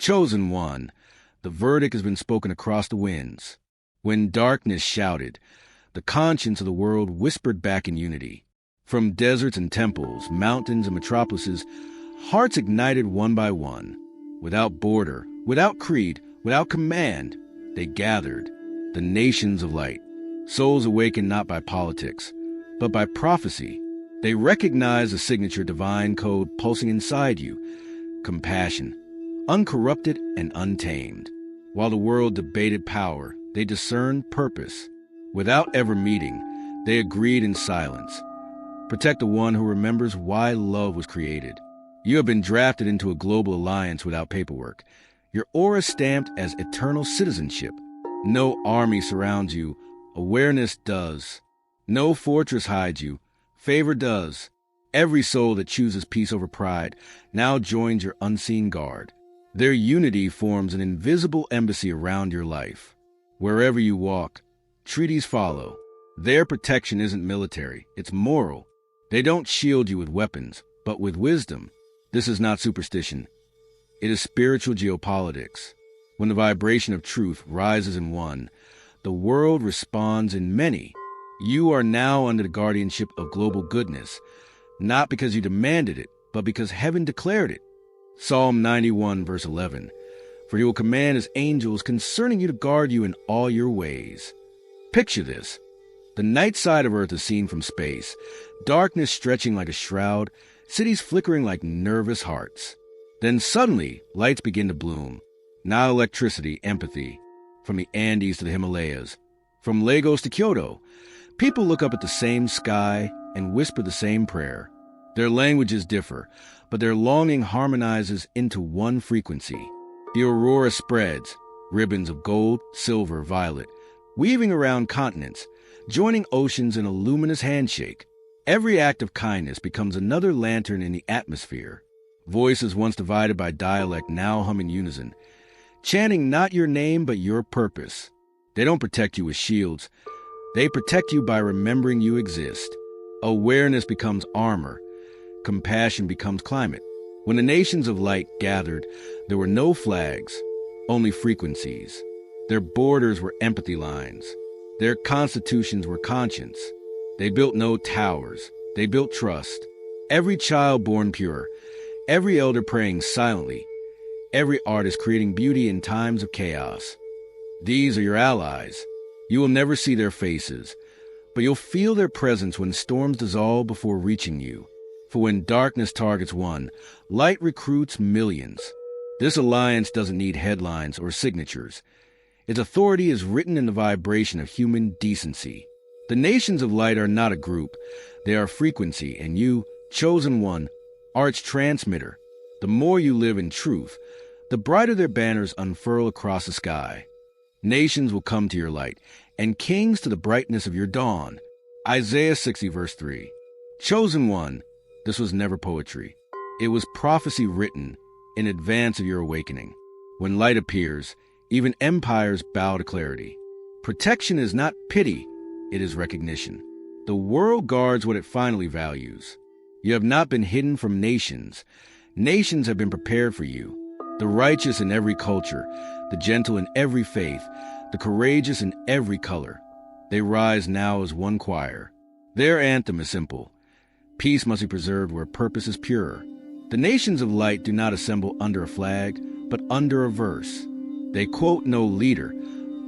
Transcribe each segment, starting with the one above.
Chosen one, the verdict has been spoken across the winds. When darkness shouted, the conscience of the world whispered back in unity. From deserts and temples, mountains and metropolises, hearts ignited one by one. Without border, without creed, without command, they gathered, the nations of light. Souls awakened not by politics, but by prophecy. They recognized the signature divine code pulsing inside you, compassion, uncorrupted and untamed. While the world debated power, they discerned purpose. Without ever meeting, they agreed in silence. Protect the one who remembers why love was created. You have been drafted into a global alliance without paperwork. Your aura stamped as eternal citizenship. No army surrounds you. Awareness does. No fortress hides you. Favor does. Every soul that chooses peace over pride now joins your unseen guard. Their unity forms an invisible embassy around your life. Wherever you walk, treaties follow. Their protection isn't military, it's moral. They don't shield you with weapons, but with wisdom. This is not superstition. It is spiritual geopolitics. When the vibration of truth rises in one, the world responds in many. You are now under the guardianship of global goodness, not because you demanded it, but because heaven declared it. Psalm 91, verse 11. For he will command his angels concerning you to guard you in all your ways. Picture this. The night side of Earth is seen from space, darkness stretching like a shroud, cities flickering like nervous hearts. Then suddenly, lights begin to bloom. Not electricity, empathy. From the Andes to the Himalayas, from Lagos to Kyoto, people look up at the same sky and whisper the same prayer. Their languages differ, but their longing harmonizes into one frequency. The aurora spreads, ribbons of gold, silver, violet, weaving around continents, joining oceans in a luminous handshake. Every act of kindness becomes another lantern in the atmosphere. Voices once divided by dialect now hum in unison, chanting not your name but your purpose. They don't protect you with shields. They protect you by remembering you exist. Awareness becomes armor. Compassion becomes climate. When the nations of light gathered, there were no flags, only frequencies. Their borders were empathy lines. Their constitutions were conscience. They built no towers. They built trust. Every child born pure. Every elder praying silently. Every artist creating beauty in times of chaos. These are your allies. You will never see their faces, but you'll feel their presence when storms dissolve before reaching you. For when darkness targets one, light recruits millions. This alliance doesn't need headlines or signatures. Its authority is written in the vibration of human decency. The nations of light are not a group. They are frequency, and you, chosen one, are its transmitter. The more you live in truth, the brighter their banners unfurl across the sky. Nations will come to your light, and kings to the brightness of your dawn. Isaiah 60, verse 3. Chosen one, this was never poetry. It was prophecy written in advance of your awakening. When light appears, even empires bow to clarity. Protection is not pity, it is recognition. The world guards what it finally values. You have not been hidden from nations. Nations have been prepared for you. The righteous in every culture, the gentle in every faith, the courageous in every color. They rise now as one choir. Their anthem is simple. Peace must be preserved where purpose is pure. The nations of light do not assemble under a flag, but under a verse. They quote no leader,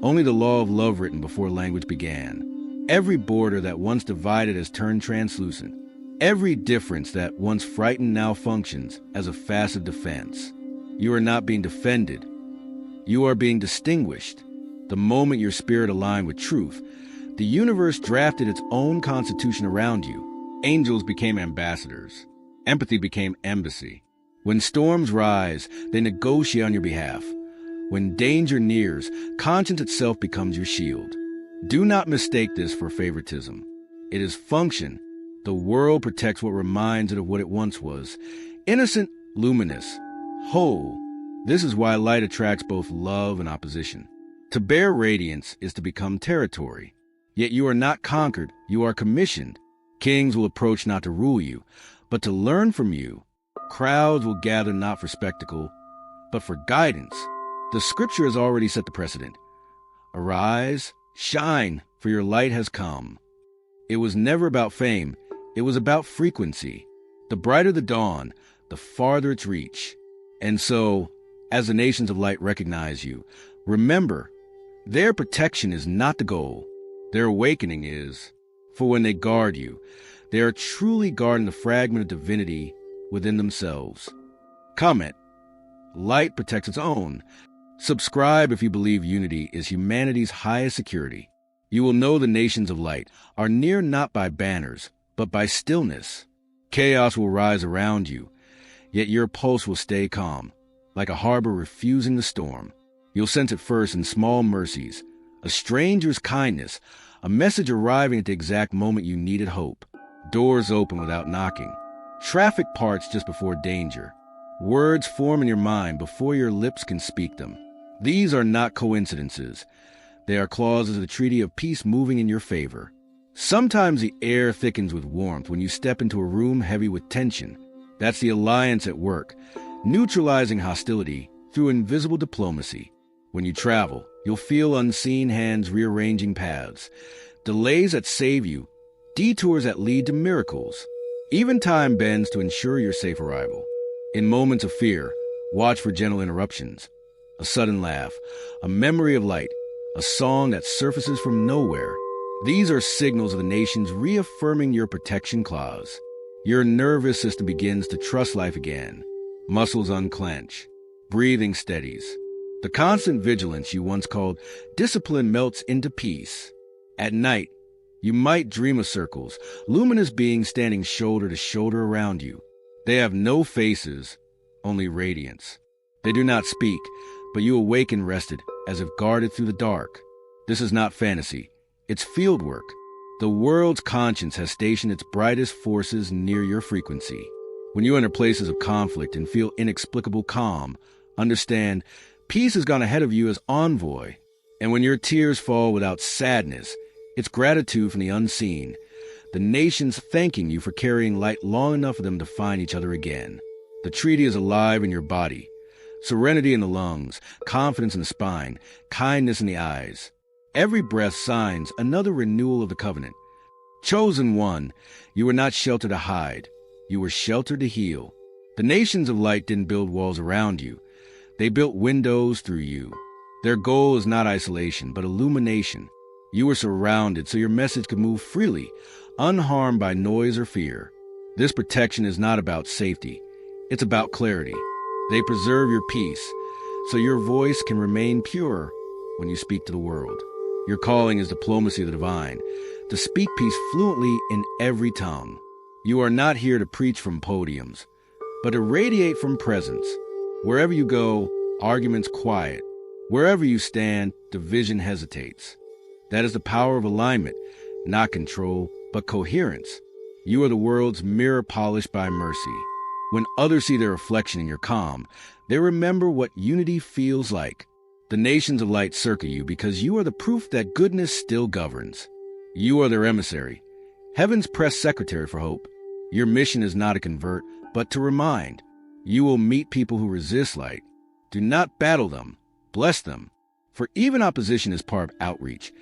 only the law of love written before language began. Every border that once divided has turned translucent. Every difference that once frightened now functions as a facet defense. You are not being defended. You are being distinguished. The moment your spirit aligned with truth, the universe drafted its own constitution around you. Angels became ambassadors. Empathy became embassy. When storms rise, they negotiate on your behalf. When danger nears, conscience itself becomes your shield. Do not mistake this for favoritism. It is function. The world protects what reminds it of what it once was. Innocent, luminous, whole. This is why light attracts both love and opposition. To bear radiance is to become territory. Yet you are not conquered, you are commissioned. Kings will approach not to rule you, but to learn from you. Crowds will gather not for spectacle, but for guidance. The scripture has already set the precedent. Arise, shine, for your light has come. It was never about fame. It was about frequency. The brighter the dawn, the farther its reach. And so, as the nations of light recognize you, remember, their protection is not the goal. Their awakening is. For when they guard you, they are truly guarding the fragment of divinity within themselves. Comment. Light protects its own. Subscribe if you believe unity is humanity's highest security. You will know the nations of light are near not by banners, but by stillness. Chaos will rise around you, yet your pulse will stay calm, like a harbor refusing the storm. You'll sense it first in small mercies, a stranger's kindness, a message arriving at the exact moment you needed hope. Doors open without knocking. Traffic parts just before danger. Words form in your mind before your lips can speak them. These are not coincidences. They are clauses of the treaty of peace moving in your favor. Sometimes the air thickens with warmth when you step into a room heavy with tension. That's the alliance at work, neutralizing hostility through invisible diplomacy. When you travel, you'll feel unseen hands rearranging paths, delays that save you, detours that lead to miracles. Even time bends to ensure your safe arrival. In moments of fear, watch for gentle interruptions. A sudden laugh, a memory of light, a song that surfaces from nowhere. These are signals of the nations reaffirming your protection clause. Your nervous system begins to trust life again. Muscles unclench. Breathing steadies. The constant vigilance you once called discipline melts into peace. At night, you might dream of circles, luminous beings standing shoulder to shoulder around you. They have no faces, only radiance. They do not speak, but you awaken rested, as if guarded through the dark. This is not fantasy. It's field work. The world's conscience has stationed its brightest forces near your frequency. When you enter places of conflict and feel inexplicable calm, understand peace has gone ahead of you as envoy. And when your tears fall without sadness, it's gratitude from the unseen, the nations thanking you for carrying light long enough for them to find each other again. The treaty is alive in your body. Serenity in the lungs, confidence in the spine, kindness in the eyes. Every breath signs another renewal of the covenant. Chosen one, you were not sheltered to hide. You were sheltered to heal. The nations of light didn't build walls around you. They built windows through you. Their goal is not isolation, but illumination. You were surrounded so your message could move freely, unharmed by noise or fear. This protection is not about safety. It's about clarity. They preserve your peace, so your voice can remain pure when you speak to the world. Your calling is diplomacy of the divine, to speak peace fluently in every tongue. You are not here to preach from podiums, but to radiate from presence. Wherever you go, arguments quiet. Wherever you stand, division hesitates. That is the power of alignment, not control, but coherence. You are the world's mirror polished by mercy. When others see their reflection in your calm, they remember what unity feels like. The nations of light circle you because you are the proof that goodness still governs. You are their emissary, heaven's press secretary for hope. Your mission is not to convert, but to remind. You will meet people who resist light. Do not battle them, bless them. For even opposition is part of outreach.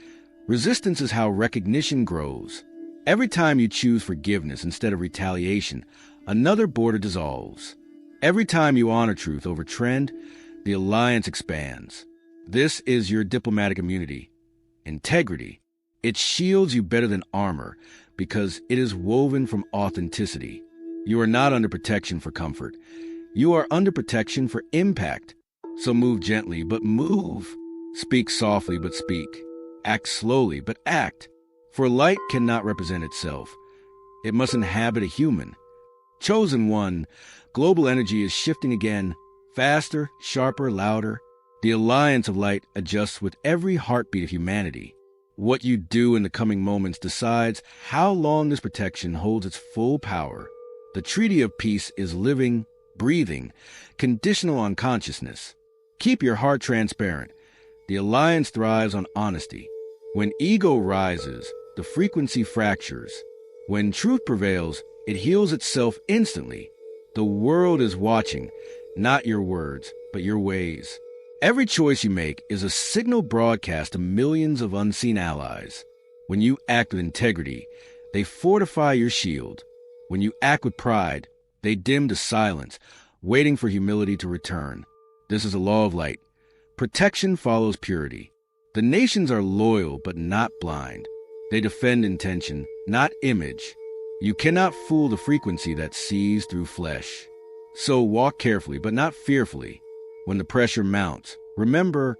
Resistance is how recognition grows. Every time you choose forgiveness instead of retaliation, another border dissolves. Every time you honor truth over trend, the alliance expands. This is your diplomatic immunity. Integrity. It shields you better than armor because it is woven from authenticity. You are not under protection for comfort. You are under protection for impact. So move gently, but move. Speak softly, but speak. Act slowly, but act. For light cannot represent itself. It must inhabit a human. Chosen one, global energy is shifting again, faster, sharper, louder. The alliance of light adjusts with every heartbeat of humanity. What you do in the coming moments decides how long this protection holds its full power. The treaty of peace is living, breathing, conditional on consciousness. Keep your heart transparent. The alliance thrives on honesty. When ego rises, the frequency fractures. When truth prevails, it heals itself instantly. The world is watching, not your words, but your ways. Every choice you make is a signal broadcast to millions of unseen allies. When you act with integrity, they fortify your shield. When you act with pride, they dim to silence, waiting for humility to return. This is a law of light. Protection follows purity. The nations are loyal but not blind. They defend intention, not image. You cannot fool the frequency that sees through flesh. So walk carefully but not fearfully. When the pressure mounts, remember,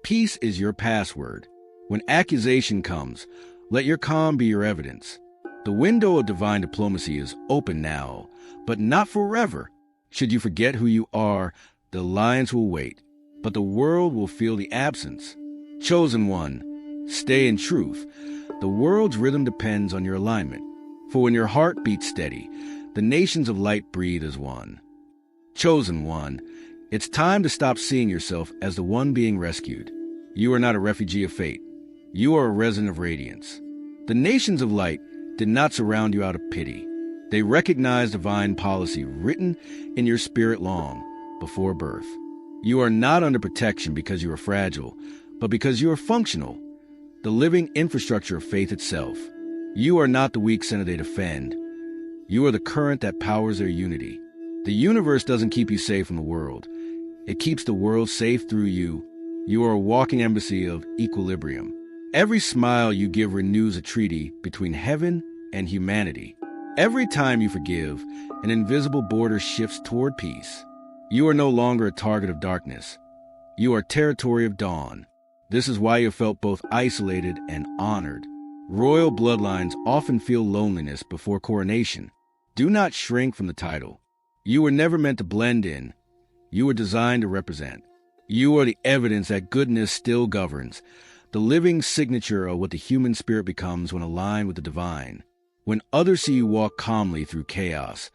peace is your password. When accusation comes, let your calm be your evidence. The window of divine diplomacy is open now, but not forever. Should you forget who you are, the alliance will wait, but the world will feel the absence. Chosen one, stay in truth. The world's rhythm depends on your alignment. For when your heart beats steady, the nations of light breathe as one. Chosen one, it's time to stop seeing yourself as the one being rescued. You are not a refugee of fate. You are a resident of radiance. The nations of light did not surround you out of pity. They recognized divine policy written in your spirit long before birth. You are not under protection because you are fragile, but because you are functional, the living infrastructure of faith itself. You are not the weak center they defend. You are the current that powers their unity. The universe doesn't keep you safe from the world. It keeps the world safe through you. You are a walking embassy of equilibrium. Every smile you give renews a treaty between heaven and humanity. Every time you forgive, an invisible border shifts toward peace. You are no longer a target of darkness. You are territory of dawn. This is why you felt both isolated and honored. Royal bloodlines often feel loneliness before coronation. Do not shrink from the title. You were never meant to blend in. You were designed to represent. You are the evidence that goodness still governs, the living signature of what the human spirit becomes when aligned with the divine. When others see you walk calmly through chaos,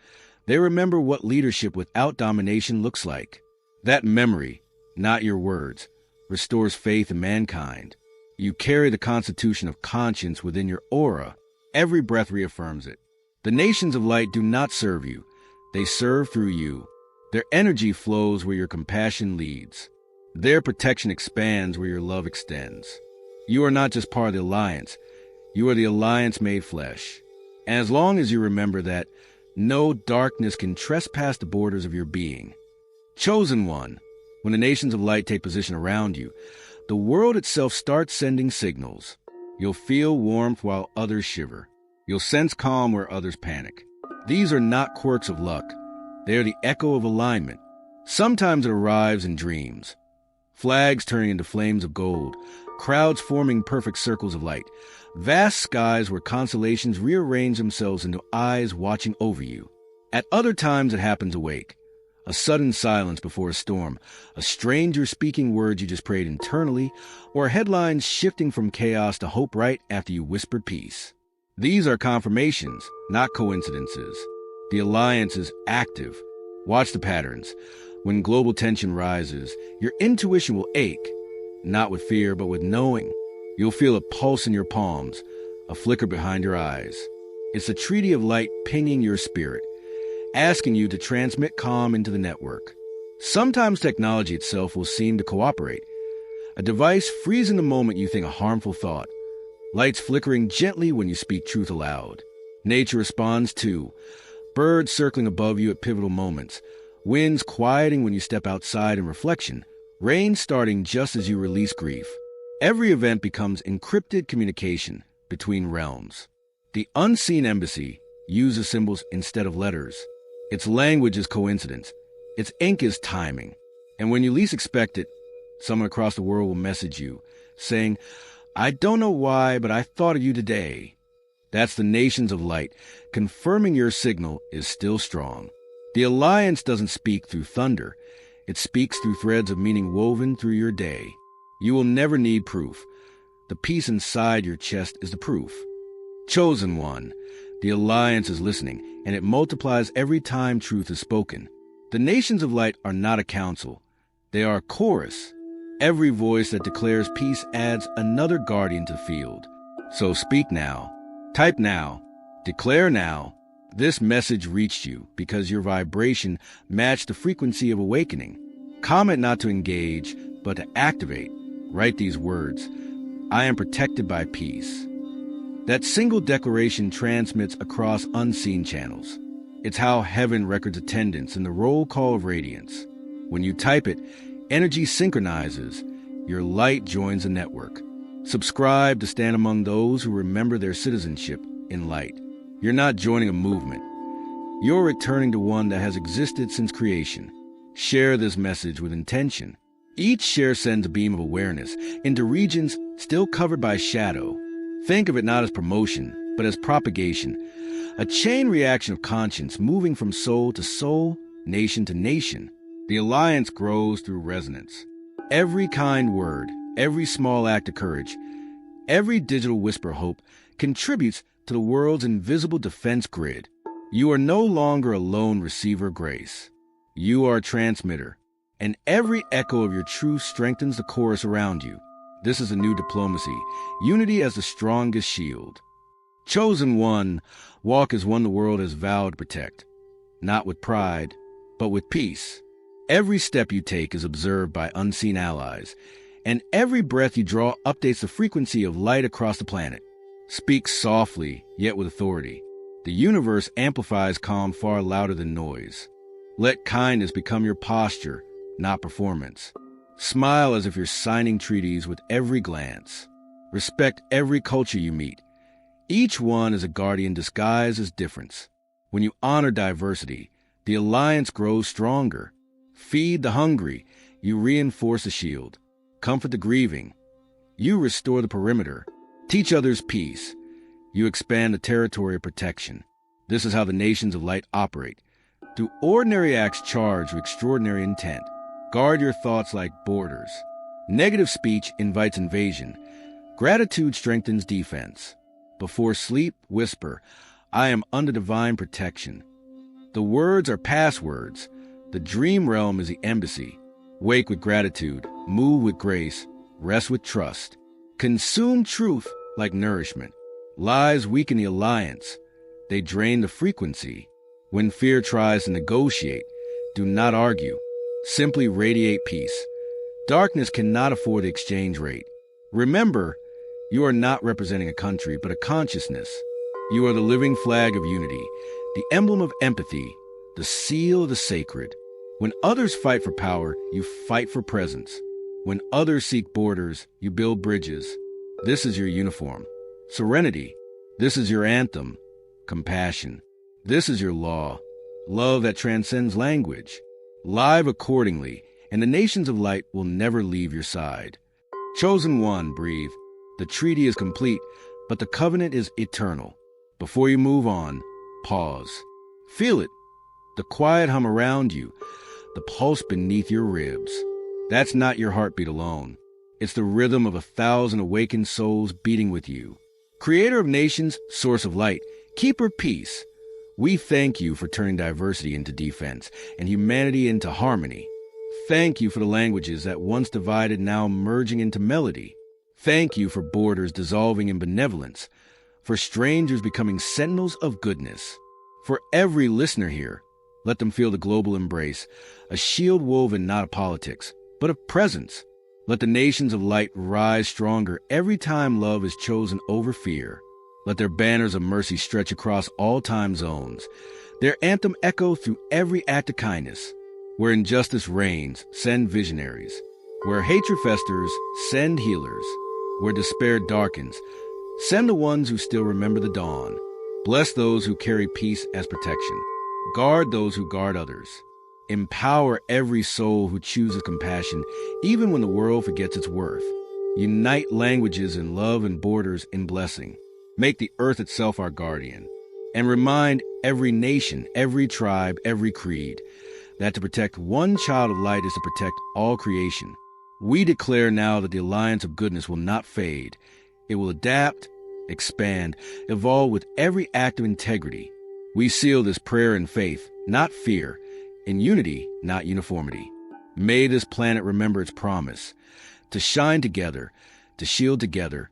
they remember what leadership without domination looks like. That memory, not your words, restores faith in mankind. You carry the constitution of conscience within your aura. Every breath reaffirms it. The nations of light do not serve you. They serve through you. Their energy flows where your compassion leads. Their protection expands where your love extends. You are not just part of the alliance. You are the alliance made flesh. And as long as you remember that, no darkness can trespass the borders of your being. Chosen one, when the nations of light take position around you, the world itself starts sending signals. You'll feel warmth while others shiver. You'll sense calm where others panic. These are not quirks of luck. They are the echo of alignment. Sometimes it arrives in dreams. Flags turning into flames of gold, crowds forming perfect circles of light, vast skies where constellations rearrange themselves into eyes watching over you. At other times it happens awake. A sudden silence before a storm, a stranger speaking words you just prayed internally, or headlines shifting from chaos to hope right after you whispered peace. These are confirmations, not coincidences. The alliance is active. Watch the patterns. When global tension rises, your intuition will ache, not with fear, but with knowing. You'll feel a pulse in your palms, a flicker behind your eyes. It's a treaty of light pinging your spirit, asking you to transmit calm into the network. Sometimes technology itself will seem to cooperate. A device freezing the moment you think a harmful thought. Lights flickering gently when you speak truth aloud. Nature responds too. Birds circling above you at pivotal moments. Winds quieting when you step outside in reflection. Rain starting just as you release grief. Every event becomes encrypted communication between realms. The unseen embassy uses symbols instead of letters. Its language is coincidence. Its ink is timing. And when you least expect it, someone across the world will message you, saying, "I don't know why, but I thought of you today." That's the nations of light, confirming your signal is still strong. The alliance doesn't speak through thunder. It speaks through threads of meaning woven through your day. You will never need proof. The peace inside your chest is the proof. Chosen one, the alliance is listening, and it multiplies every time truth is spoken. The nations of light are not a council. They are a chorus. Every voice that declares peace adds another guardian to the field. So speak now, type now, declare now, This message reached you because your vibration matched the frequency of awakening. Comment not to engage, but to activate. Write these words: I am protected by peace. That single declaration transmits across unseen channels. It's how heaven records attendance in the roll call of radiance. When you type it, energy synchronizes. Your light joins a network. Subscribe to stand among those who remember their citizenship in light. You're not joining a movement. You're returning to one that has existed since creation. Share this message with intention. Each share sends a beam of awareness into regions still covered by shadow. Think of it not as promotion, but as propagation, a chain reaction of conscience moving from soul to soul, nation to nation. The alliance grows through resonance. Every kind word, every small act of courage, every digital whisper of hope contributes to the world's invisible defense grid. You are no longer a lone receiver of grace. You are a transmitter, and every echo of your truth strengthens the chorus around you. This is a new diplomacy, unity as the strongest shield. Chosen one, walk as one the world has vowed to protect, not with pride, but with peace. Every step you take is observed by unseen allies, and every breath you draw updates the frequency of light across the planet. Speak softly, yet with authority. The universe amplifies calm far louder than noise. Let kindness become your posture, not performance. Smile as if you're signing treaties with every glance. Respect every culture you meet. Each one is a guardian disguised as difference. When you honor diversity, the alliance grows stronger. Feed the hungry, you reinforce the shield. Comfort the grieving, you restore the perimeter. Teach others peace, you expand the territory of protection. This is how the nations of light operate, through ordinary acts charged with extraordinary intent. Guard your thoughts like borders. Negative speech invites invasion. Gratitude strengthens defense. Before sleep, whisper, I am under divine protection. The words are passwords. The dream realm is the embassy. Wake with gratitude, move with grace, rest with trust. Consume truth like nourishment. Lies weaken the alliance. They drain the frequency. When fear tries to negotiate, do not argue. Simply radiate peace. Darkness cannot afford the exchange rate. Remember, you are not representing a country, but a consciousness. You are the living flag of unity, the emblem of empathy, the seal of the sacred. When others fight for power, you fight for presence. When others seek borders, you build bridges. This is your uniform. Serenity. This is your anthem. Compassion. This is your law. Love that transcends language. Live accordingly, and the nations of light will never leave your side. Chosen one, breathe. The treaty is complete, but the covenant is eternal. Before you move on, pause. Feel it. The quiet hum around you, the pulse beneath your ribs. That's not your heartbeat alone. It's the rhythm of 1,000 awakened souls beating with you. Creator of nations, source of light, keeper of peace. We thank you for turning diversity into defense and humanity into harmony. Thank you for the languages that once divided now merging into melody. Thank you for borders dissolving in benevolence, for strangers becoming sentinels of goodness. For every listener here, let them feel the global embrace, a shield woven not of politics, but of presence. Let the nations of light rise stronger every time love is chosen over fear. Let their banners of mercy stretch across all time zones, their anthem echo through every act of kindness. Where injustice reigns, send visionaries. Where hatred festers, send healers. Where despair darkens, send the ones who still remember the dawn. Bless those who carry peace as protection. Guard those who guard others. Empower every soul who chooses compassion, even when the world forgets its worth. Unite languages in love and borders in blessing. Make the earth itself our guardian. And remind every nation, every tribe, every creed, that to protect one child of light is to protect all creation. We declare now that the alliance of goodness will not fade. It will adapt, expand, evolve with every act of integrity. We seal this prayer in faith, not fear, in unity, not uniformity. May this planet remember its promise, to shine together, to shield together,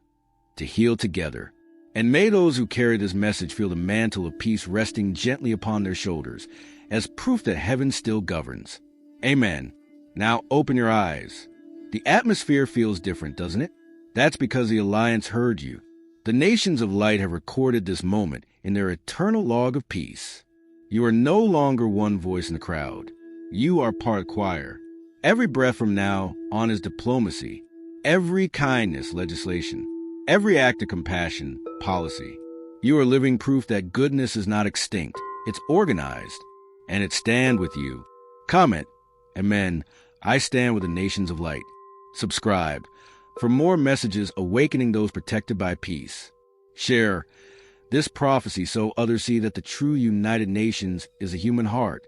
to heal together. And may those who carry this message feel the mantle of peace resting gently upon their shoulders as proof that heaven still governs. Amen. Now open your eyes. The atmosphere feels different, doesn't it? That's because the Alliance heard you. The nations of light have recorded this moment in their eternal log of peace. You are no longer one voice in the crowd. You are part choir. Every breath from now on is diplomacy. Every kindness, legislation. Every act of compassion, policy. You are living proof that goodness is not extinct. It's organized. And it stand with you. Comment, Amen. I stand with the nations of light. Subscribe for more messages awakening those protected by peace. Share this prophecy so others see that the true United Nations is a human heart,